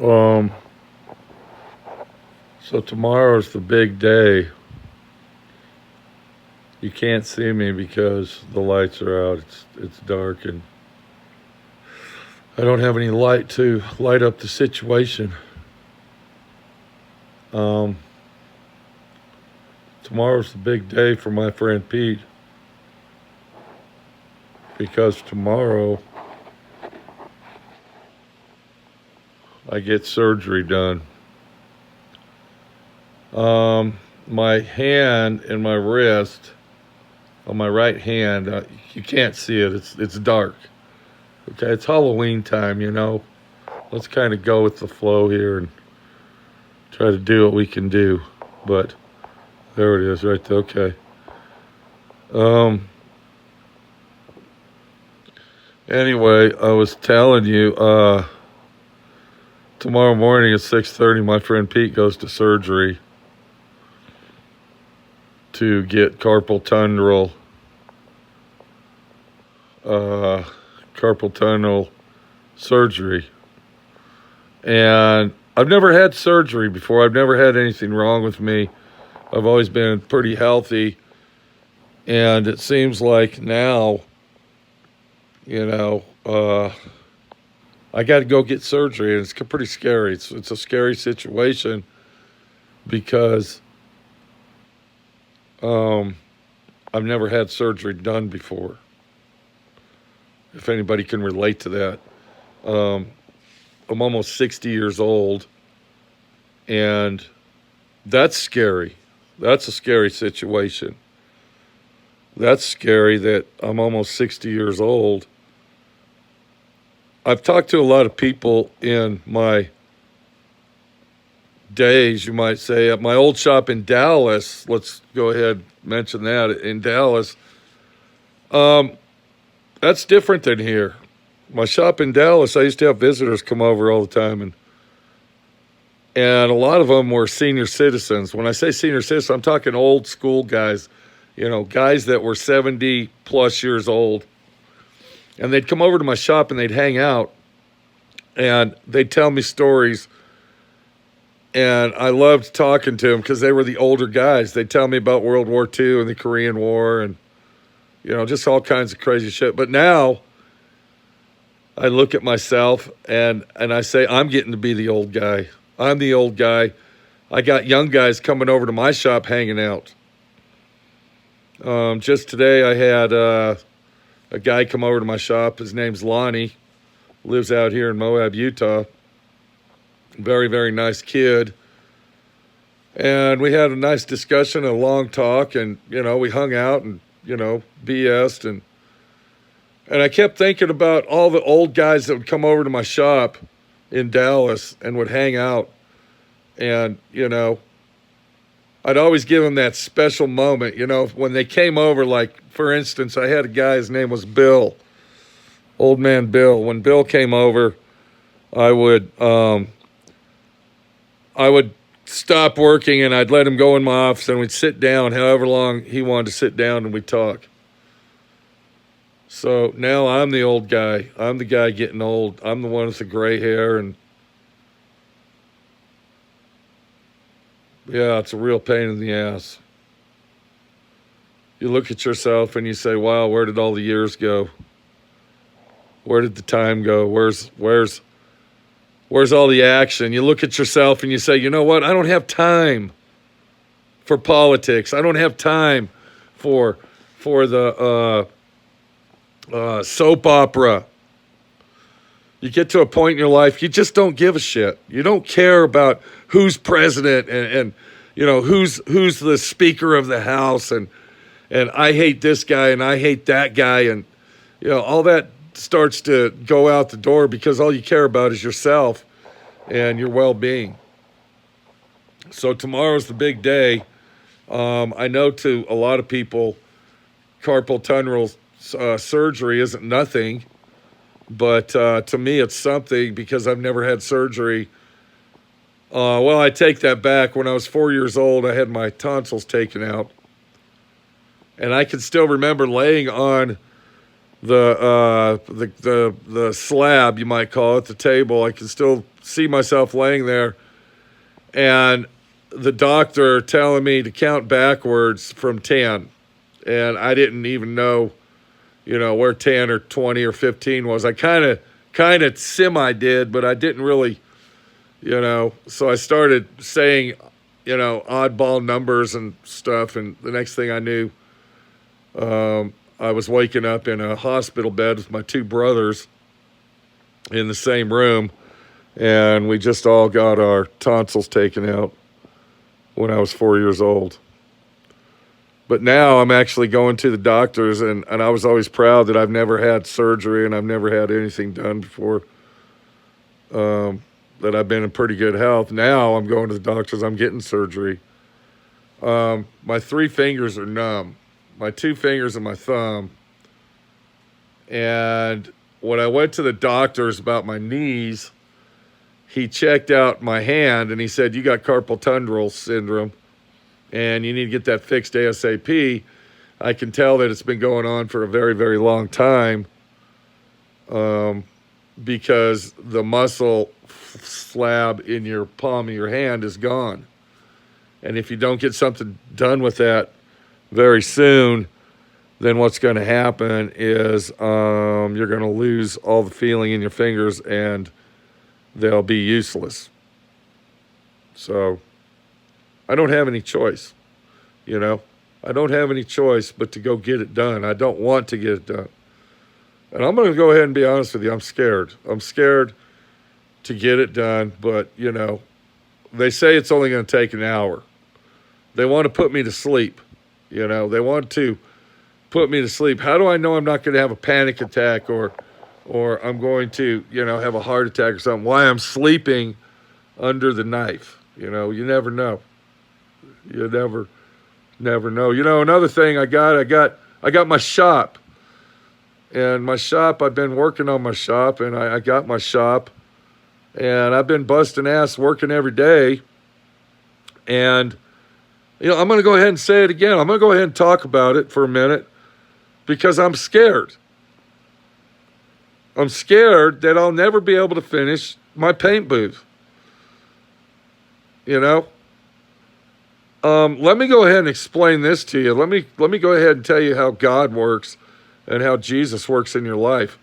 Um, so tomorrow's the big day. You can't see me because the lights are out. It's dark and I don't have any light to light up the situation. Um, Tomorrow's the big day for my friend Pete because tomorrow I get surgery done. My hand and my wrist on my right hand, you can't see it. It's dark. Okay, it's Halloween time, you know. Let's kind of go with the flow here and try to do what we can do. But there it is, right there. Okay. Um. Anyway, I was telling you, tomorrow morning at 6:30, my friend Pete goes to surgery to get uh, carpal tunnel surgery. And I've never had surgery before. I've never had anything wrong with me. I've always been pretty healthy. And it seems like now, you know, I got to go get surgery. And it's pretty scary. It's a scary situation because I've never had surgery done before. If anybody can relate to that. I'm almost 60 years old, and that's scary. That's a scary situation. That's scary that I'm almost 60 years old. I've talked to a lot of people in my days, you might say, at my old shop in Dallas. Let's go ahead and mention that in Dallas. That's different than here. My shop in Dallas, I used to have visitors come over all the time, and a lot of them were senior citizens. When I say senior citizens, I'm talking old school guys, you know, guys that were 70 plus years old. And they'd come over to my shop and they'd hang out and they'd tell me stories. And I loved talking to them because they were the older guys. They'd tell me about World War II and the Korean War and, you know, just all kinds of crazy shit. But now I look at myself and I say, I'm getting to be the old guy. I'm the old guy. I got young guys coming over to my shop hanging out. Just today I had a guy come over to my shop. His name's Lonnie. Lives out here in Moab, Utah. Very, very nice kid. And we had a nice discussion, a long talk, and, you know, we hung out and, you know, BS'd. And I kept thinking about all the old guys that would come over to my shop in Dallas and would hang out. And, you know, I'd always give them that special moment, you know, when they came over. Like, for instance, I had a guy, his name was Bill, old man Bill. When Bill came over, I would stop working and I'd let him go in my office and we'd sit down however long he wanted to sit down and we'd talk. So now I'm the old guy. I'm the guy getting old. I'm the one with the gray hair, and yeah, it's a real pain in the ass. You look at yourself and you say, wow, where did all the years go? Where did the time go? Where's all the action? You look at yourself and you say, you know what? I don't have time for politics. I don't have time for the soap opera. You get to a point in your life, you just don't give a shit. You don't care about who's president and you know, who's the Speaker of the House and I hate this guy and I hate that guy, and you know, all that starts to go out the door because all you care about is yourself and your well-being. So tomorrow's the big day. I know to a lot of people, carpal tunnel surgery isn't nothing, but to me it's something because I've never had surgery. Well, I take that back. When I was 4 years old, I had my tonsils taken out, and I can still remember laying on the slab, you might call it, the table. I can still see myself laying there, and the doctor telling me to count backwards from 10. And I didn't even know, where 10 or 20 or 15 was. I kind of semi did, but I didn't really, So I started saying, oddball numbers and stuff. And the next thing I knew, I was waking up in a hospital bed with my two brothers in the same room. And we just all got our tonsils taken out when I was 4 years old. But now I'm actually going to the doctors, and I was always proud that I've never had surgery and I've never had anything done before, that I've been in pretty good health. Now I'm going to the doctors, I'm getting surgery. My 3 fingers are numb, my 2 fingers and my thumb. And when I went to the doctors about my knees, he checked out my hand and he said, you got carpal tunnel syndrome and you need to get that fixed ASAP. I can tell that it's been going on for a very, very long time, because the muscle slab in your palm of your hand is gone. And if you don't get something done with that very soon, then what's going to happen is you're going to lose all the feeling in your fingers and they'll be useless. So I don't have any choice, I don't have any choice but to go get it done. I don't want to get it done. And I'm going to go ahead and be honest with you. I'm scared. I'm scared to get it done. But, they say it's only going to take an hour. They want to put me to sleep. They want to put me to sleep. How do I know I'm not going to have a panic attack or I'm going to, have a heart attack or something? Why I'm sleeping under the knife? You never know. You never know. Another thing I got my shop. And my shop, I've been working on my shop, and I got my shop. And I've been busting ass working every day. And, I'm going to go ahead and say it again. I'm going to go ahead and talk about it for a minute because I'm scared. I'm scared that I'll never be able to finish my paint booth. Let me go ahead and explain this to you. Let me go ahead and tell you how God works and how Jesus works in your life.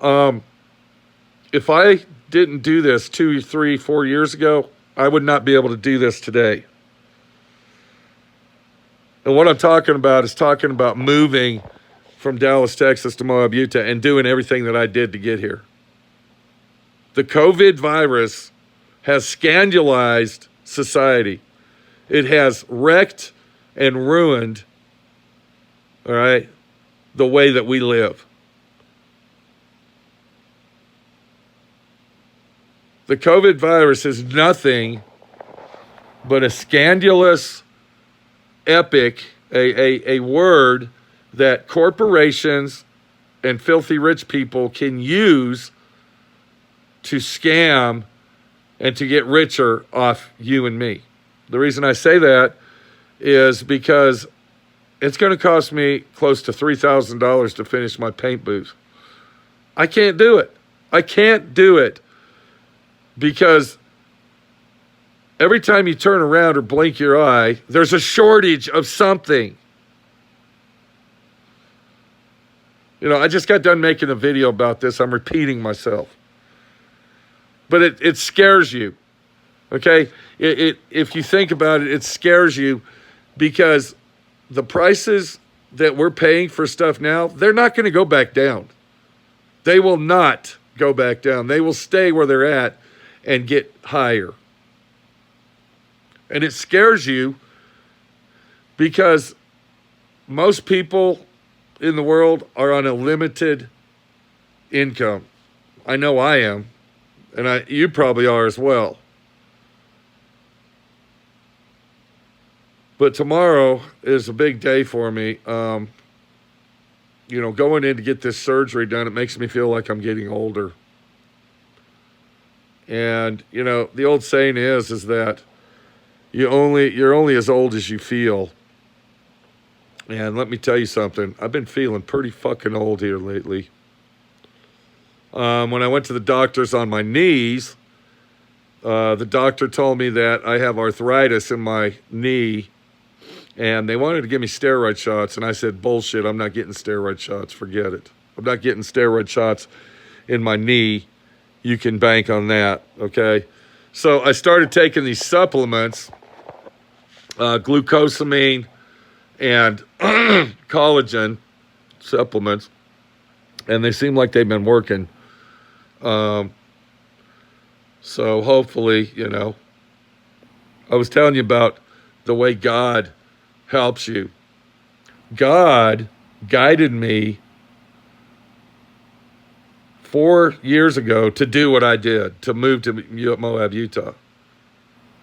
If I didn't do this 2, 3, 4 years ago, I would not be able to do this today. And what I'm talking about is talking about moving from Dallas, Texas to Moab, Utah, and doing everything that I did to get here. The COVID virus has scandalized society. It has wrecked and ruined, all right, the way that we live. The COVID virus is nothing but a scandalous epic, a word that corporations and filthy rich people can use to scam and to get richer off you and me. The reason I say that is because it's going to cost me close to $3,000 to finish my paint booth. I can't do it. I can't do it because every time you turn around or blink your eye, there's a shortage of something. I just got done making a video about this. I'm repeating myself. But it scares you, okay? If you think about it, it scares you because the prices that we're paying for stuff now, they're not going to go back down. They will not go back down. They will stay where they're at and get higher. And it scares you because most people in the world are on a limited income. I know I am, and you probably are as well. But tomorrow is a big day for me. Going in to get this surgery done, it makes me feel like I'm getting older. And, the old saying is that you're only as old as you feel. And let me tell you something. I've been feeling pretty fucking old here lately. When I went to the doctors on my knees, The doctor told me that I have arthritis in my knee, and they wanted to give me steroid shots. And I said, bullshit, I'm not getting steroid shots. Forget it. I'm not getting steroid shots in my knee. You can bank on that, okay? So I started taking these supplements, glucosamine and collagen supplements, and they seem like they've been working. So hopefully, I was telling you about the way God helps you. God guided me 4 years ago to do what I did, to move to Moab, Utah.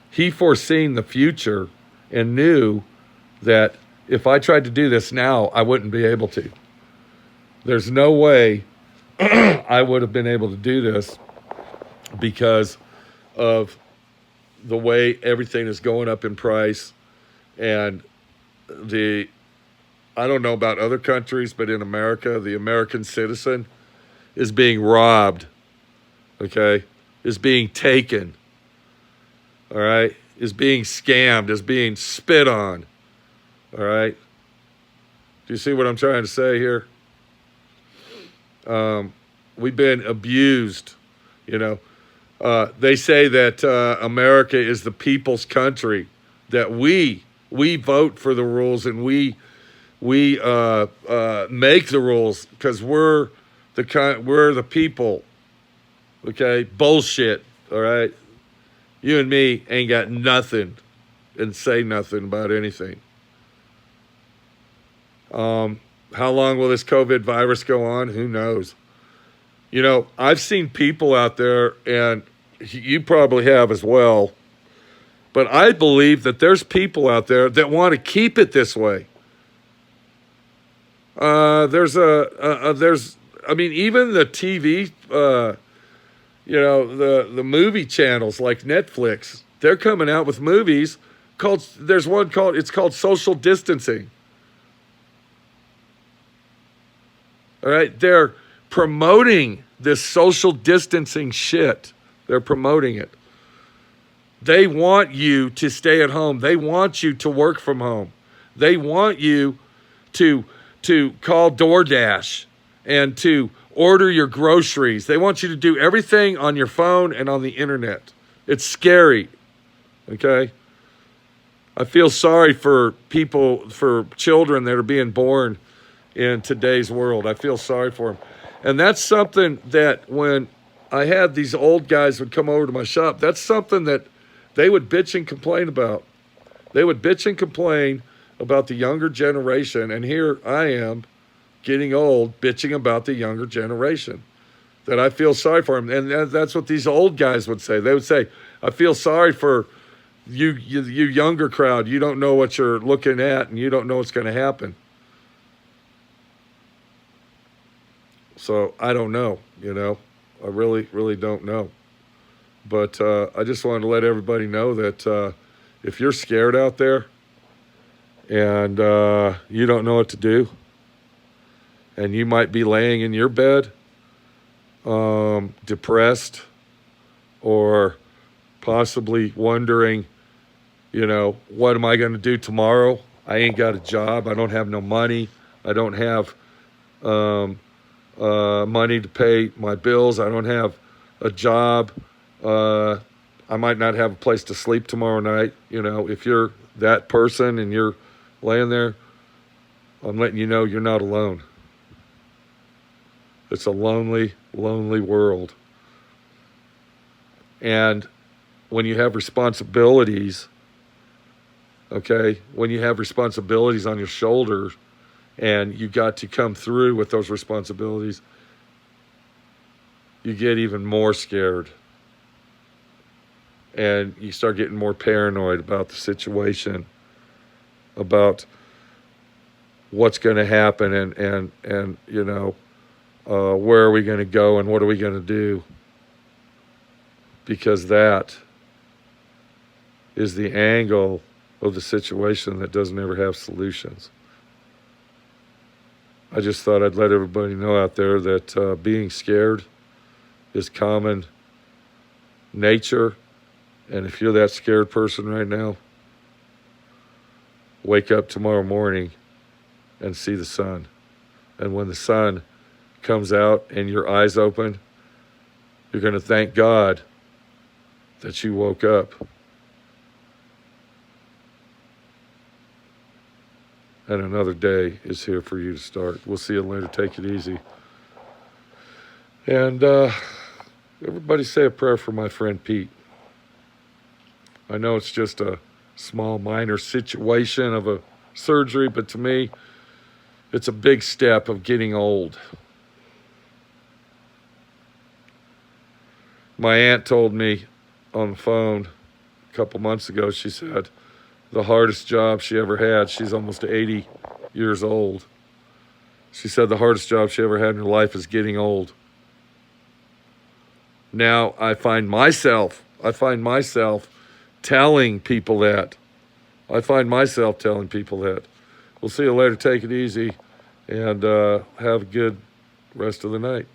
He foreseen the future and knew that if I tried to do this now, I wouldn't be able to. There's no way I would have been able to do this because of the way everything is going up in price. And I don't know about other countries, but in America, the American citizen is being robbed, okay, is being taken, all right, is being scammed, is being spit on, all right. Do you see what I'm trying to say here? We've been abused, They say that America is the people's country, that we vote for the rules and we make the rules because we're the people, okay? Bullshit, all right? You and me ain't got nothing and say nothing about anything. How long will this COVID virus go on? Who knows? I've seen people out there, and you probably have as well, but I believe that there's people out there that want to keep it this way. Even the TV, the movie channels like Netflix, they're coming out with movies it's called social distancing. All right, they're promoting this social distancing shit. They're promoting it. They want you to stay at home. They want you to work from home. They want you to call DoorDash and to order your groceries. They want you to do everything on your phone and on the internet. It's scary, okay? I feel sorry for children that are being born in today's world. I feel sorry for them. And that's something that when I had these old guys would come over to my shop, that's something that they would bitch and complain about. They would bitch and complain about the younger generation. And here I am getting old, bitching about the younger generation, that I feel sorry for them. And that's what these old guys would say. They would say, I feel sorry for you younger crowd. You don't know what you're looking at and you don't know what's going to happen. So I don't know, I really, really don't know. But I just wanted to let everybody know that if you're scared out there and you don't know what to do, and you might be laying in your bed, depressed, or possibly wondering, what am I going to do tomorrow? I ain't got a job. I don't have no money. I don't have money to pay my bills. I don't have a job. I might not have a place to sleep tomorrow night. If you're that person and you're laying there, I'm letting you know you're not alone. It's a lonely, lonely world. And when you have responsibilities, okay, when you have responsibilities on your shoulders, and you got to come through with those responsibilities, you get even more scared. And you start getting more paranoid about the situation, about what's going to happen and where are we going to go and what are we going to do? Because that is the angle of the situation that doesn't ever have solutions. I just thought I'd let everybody know out there that being scared is common nature And if you're that scared person right now, wake up tomorrow morning and see the sun. And when the sun comes out and your eyes open, you're going to thank God that you woke up. And another day is here for you to start. We'll see you later. Take it easy. And everybody say a prayer for my friend Pete. I know it's just a small, minor situation of a surgery, but to me, it's a big step of getting old. My aunt told me on the phone a couple months ago, she said the hardest job she ever had, she's almost 80 years old. She said the hardest job she ever had in her life is getting old. Now I find myself telling people that. We'll see you later. Take it easy and have a good rest of the night.